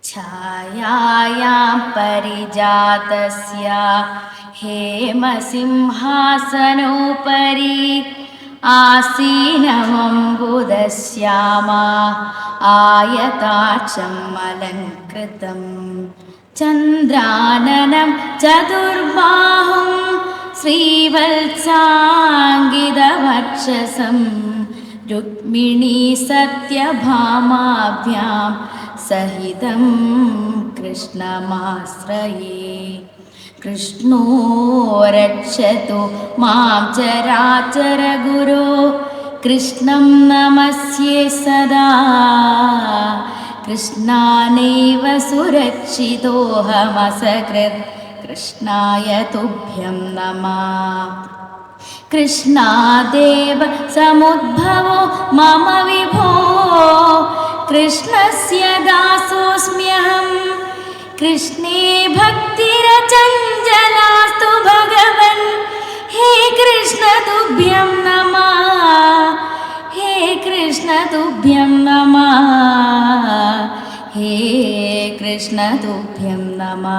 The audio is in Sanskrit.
छायायां परिजातस्य हेमसिंहासनोपरि आसीनमम्बुदश्यामा आयताक्षम् अलङ्कृतं चन्द्राननं चतुर्बाहुं श्रीवत्साङ्गितवक्षसं रुक्मिणी सत्यभामाभ्यां सहितं कृष्णमाश्रये। कृष्णो रक्षतु मां चराचरगुरो कृष्णं नमस्ये सदा। कृष्णानेव सुरक्षितोऽहमसकृत् कृष्णाय तुभ्यं नमः। कृष्णादेव समुद्भवो मम विभो कृष्णस्य दासोऽस्म्यहम्। कृष्णे भक्तिरचञ्चलास्तु भगवन् हे कृष्ण तुभ्यं नमः। हे कृष्ण तुभ्यं नमः। हे कृष्ण तुभ्यं नमः।